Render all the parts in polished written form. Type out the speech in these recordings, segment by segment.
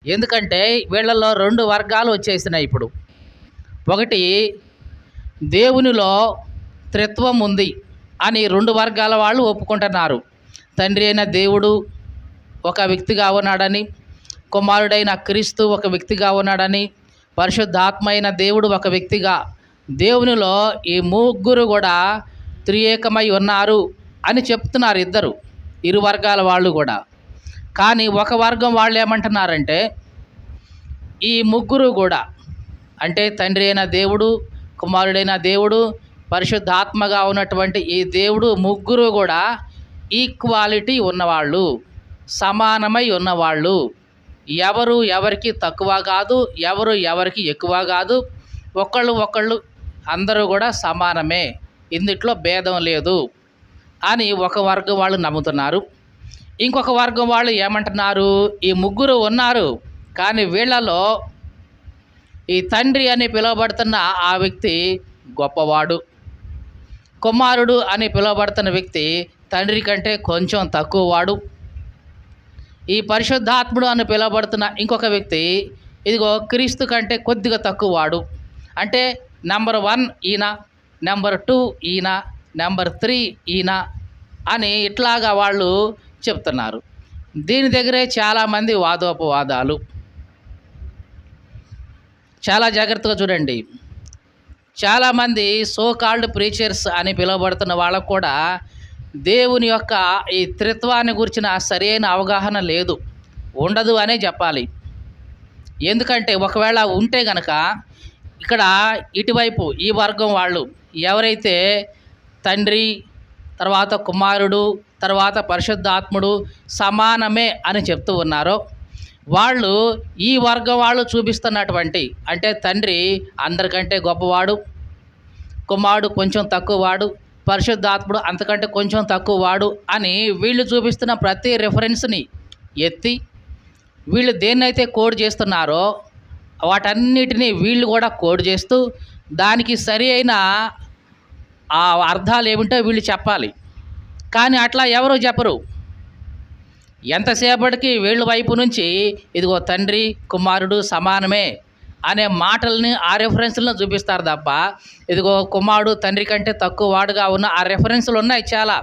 ఎందుకంటే వీళ్ళలో 2 వర్గాలు వచ్చేసినాయి ఇప్పుడు. ఒకటి, దేవునిలో త్రిత్వం ఉంది అని 2 వర్గాల వాళ్ళు ఒప్పుకుంటున్నారు. తండ్రి అయిన దేవుడు ఒక వ్యక్తిగా ఉన్నాడని, కుమారుడైన క్రీస్తు ఒక వ్యక్తిగా ఉన్నాడని, పరిశుద్ధాత్మ అయిన దేవుడు ఒక వ్యక్తిగా, దేవునిలో ఈ ముగ్గురు కూడా త్రియేకమై ఉన్నారు అని చెప్తున్నారు ఇరు వర్గాల వాళ్ళు కూడా. కానీ ఒక వర్గం వాళ్ళు ఏమంటున్నారంటే, ఈ ముగ్గురు కూడా అంటే తండ్రి అయిన దేవుడు, కుమారుడైన దేవుడు, పరిశుద్ధాత్మగా ఉన్నటువంటి ఈ దేవుడు ముగ్గురు కూడా ఈక్వాలిటీ ఉన్నవాళ్ళు, సమానమై ఉన్నవాళ్ళు. ఎవరు ఎవరికి తక్కువ కాదు, ఎవరు ఎవరికి ఎక్కువ కాదు. ఒకళ్ళు అందరూ కూడా సమానమే, ఇందుట్లో భేదం లేదు అని ఒక వర్గం వాళ్ళు నమ్ముతున్నారు. ఇంకొక వర్గం వాళ్ళు ఏమంటున్నారు, ఈ ముగ్గురు ఉన్నారు కానీ వీళ్ళలో ఈ తండ్రి అని పిలువబడుతున్న ఆ వ్యక్తి గొప్పవాడు, కుమారుడు అని పిలువబడుతున్న వ్యక్తి తండ్రి కంటే కొంచెం తక్కువ వాడు, ఈ పరిశుద్ధాత్ముడు అని పిలువబడుతున్న ఇంకొక వ్యక్తి ఇదిగో క్రీస్తు కంటే కొద్దిగా తక్కువ వాడు. అంటే నెంబర్ 1 ఈయన, నెంబర్ 2 ఈయన, నెంబర్ 3 ఈయన అని ఇట్లాగా వాళ్ళు చెప్తున్నారు. దీని దగ్గరే చాలామంది వాదోపవాదాలు. చాలా జాగ్రత్తగా చూడండి. చాలామంది సో కాల్డ్ ప్రీచర్స్ అని పిలువబడుతున్న వాళ్ళకు కూడా దేవుని యొక్క ఈ త్రిత్వాన్ని గురించిన సరైన అవగాహన లేదు, ఉండదు అనే చెప్పాలి. ఎందుకంటే ఒకవేళ ఉంటే గనక ఇక్కడ ఇటువైపు ఈ వర్గం వాళ్ళు ఎవరైతే తండ్రి, తర్వాత కుమారుడు, తర్వాత పరిశుద్ధాత్ముడు సమానమే అని చెప్తూ ఉన్నారో, వాళ్ళు ఈ వర్గం వాళ్ళు చూపిస్తున్నటువంటి అంటే తండ్రి అందరికంటే గొప్పవాడు, కుమారుడు కొంచెం తక్కువవాడు, పరిశుద్ధాత్ముడు అంతకంటే కొంచెం తక్కువవాడు అని వీళ్ళు చూపిస్తున్న ప్రతి రెఫరెన్స్ని ఎత్తి వీళ్ళు దేన్నైతే కోడ్ చేస్తున్నారో వాటన్నిటినీ వీళ్ళు కూడా కోడ్ చేస్తూ దానికి సరి అయిన ఆ అర్థాలు ఏమిటో వీళ్ళు చెప్పాలి. కానీ అట్లా ఎవరు చెప్పరు. ఎంతసేపటికి వీళ్ళ వైపు నుంచి ఇదిగో తండ్రి కుమారుడు సమానమే అనే మాటల్ని ఆ రెఫరెన్స్లను చూపిస్తారు తప్ప, ఇదిగో కుమారుడు తండ్రి కంటే తక్కువ వాడుగా ఉన్న ఆ రెఫరెన్స్లు ఉన్నాయి చాలా,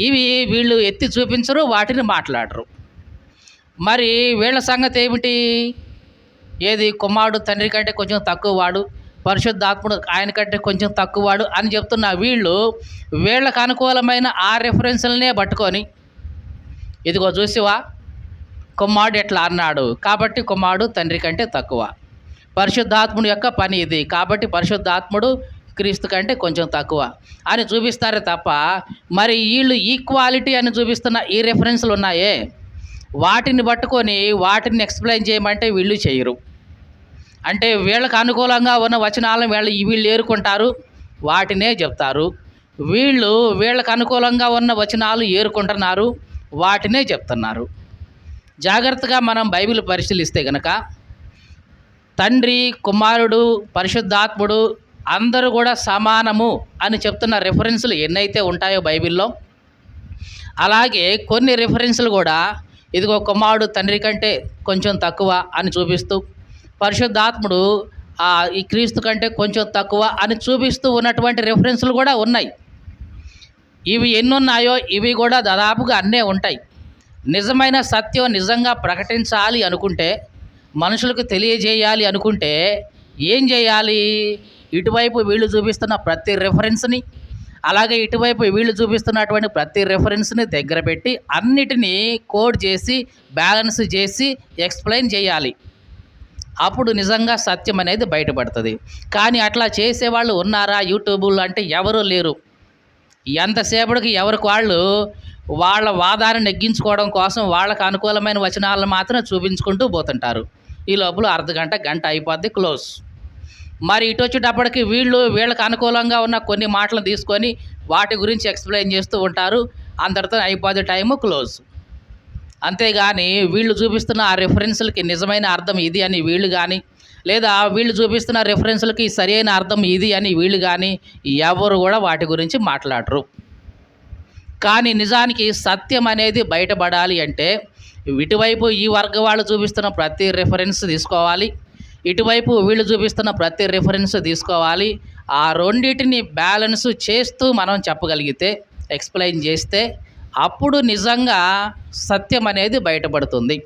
ఇవి వీళ్ళు ఎత్తి చూపించరు, వాటిని మాట్లాడరు. మరి వీళ్ళ సంగతి ఏమిటి? ఏది కుమారుడు తండ్రి కంటే కొంచెం తక్కువ వాడు, పరిశుద్ధాత్ముడు ఆయన కంటే కొంచెం తక్కువ వాడు అని చెప్తున్న వీళ్ళకు అనుకూలమైన ఆ రెఫరెన్స్లనే పట్టుకొని ఇదిగో చూసివా కుమారుడు ఎట్లా అన్నాడు కాబట్టి కుమారుడు తండ్రి కంటే తక్కువ, పరిశుద్ధాత్ముడు యొక్క పని ఇది కాబట్టి పరిశుద్ధాత్ముడు క్రీస్తు కంటే కొంచెం తక్కువ అని చూపిస్తారే తప్ప, మరి వీళ్ళు ఈక్వాలిటీ అని చూపిస్తున్న ఈ రెఫరెన్స్లు ఉన్నాయే వాటిని పట్టుకొని వాటిని ఎక్స్ప్లెయిన్ చేయమంటే వీళ్ళు చేయరు. అంటే వీళ్ళకు అనుకూలంగా ఉన్న వచనాలను వీళ్ళు ఏరుకుంటారు, వాటినే చెప్తారు. వీళ్ళకు అనుకూలంగా ఉన్న వచనాలు ఏరుకుంటున్నారు, వాటినే చెప్తున్నారు. జాగ్రత్తగా మనం బైబిల్ పరిశీలిస్తే కనుక తండ్రి, కుమారుడు, పరిశుద్ధాత్ముడు అందరూ కూడా సమానము అని చెప్తున్న రెఫరెన్స్లు ఎన్నైతే ఉంటాయో బైబిల్లో, అలాగే కొన్ని రెఫరెన్స్లు కూడా ఇదిగో కుమారుడు తండ్రి కంటే కొంచెం తక్కువ అని చూపిస్తూ, పరిశుద్ధాత్ముడు ఈ క్రీస్తు కంటే కొంచెం తక్కువ అని చూపిస్తూ ఉన్నటువంటి రెఫరెన్స్లు కూడా ఉన్నాయి. ఇవి ఎన్నున్నాయో ఇవి కూడా దాదాపుగా అన్నీ ఉంటాయి. నిజమైన సత్యం నిజంగా ప్రకటించాలి అనుకుంటే, మనుషులకు తెలియజేయాలి అనుకుంటే ఏం చేయాలి? ఇటువైపు వీళ్ళు చూపిస్తున్న ప్రతి రెఫరెన్స్ని, అలాగే ఇటువైపు వీళ్ళు చూపిస్తున్నటువంటి ప్రతి రెఫరెన్స్ని దగ్గర పెట్టి అన్నిటినీ కోడ్ చేసి బ్యాలెన్స్ చేసి ఎక్స్ప్లెయిన్ చేయాలి. అప్పుడు నిజంగా సత్యం అనేది బయటపడుతుంది. కానీ అట్లా చేసేవాళ్ళు ఉన్నారా యూట్యూబ్లో అంటే ఎవరూ లేరు. ఎంతసేపటికి ఎవరికి వాళ్ళ వాదాన్ని నెగ్గించుకోవడం కోసం వాళ్ళకు అనుకూలమైన వచనాలను మాత్రం చూపించుకుంటూ పోతుంటారు. ఈ లోపల అర్ధగంట గంట అయిపోద్ది, క్లోజ్. మరి ఇటు వచ్చేటప్పటికి వీళ్ళకి అనుకూలంగా ఉన్న కొన్ని మాటలు తీసుకొని వాటి గురించి ఎక్స్ప్లెయిన్ చేస్తూ ఉంటారు, అందరితో అయిపోద్ది, టైము క్లోజ్. అంతేగాని వీళ్ళు చూపిస్తున్న ఆ రెఫరెన్స్లకి నిజమైన అర్థం ఇది అని వీళ్ళు కానీ, లేదా వీళ్ళు చూపిస్తున్న రెఫరెన్స్లకి సరైన అర్థం ఇది అని వీళ్ళు కానీ ఎవరు కూడా వాటి గురించి మాట్లాడరు. కానీ నిజానికి సత్యం అనేది బయటపడాలి అంటే ఇటువైపు ఈ వర్గ వాళ్ళు చూపిస్తున్న ప్రతి రిఫరెన్స్ తీసుకోవాలి, ఇటువైపు వీళ్ళు చూపిస్తున్న ప్రతి రిఫరెన్స్ తీసుకోవాలి. ఆ రెండింటిని బ్యాలెన్స్ చేస్తూ మనం చెప్పగలిగితే, ఎక్స్ప్లెయిన్ చేస్తే అప్పుడు నిజంగా సత్యం అనేది బయటపడుతుంది.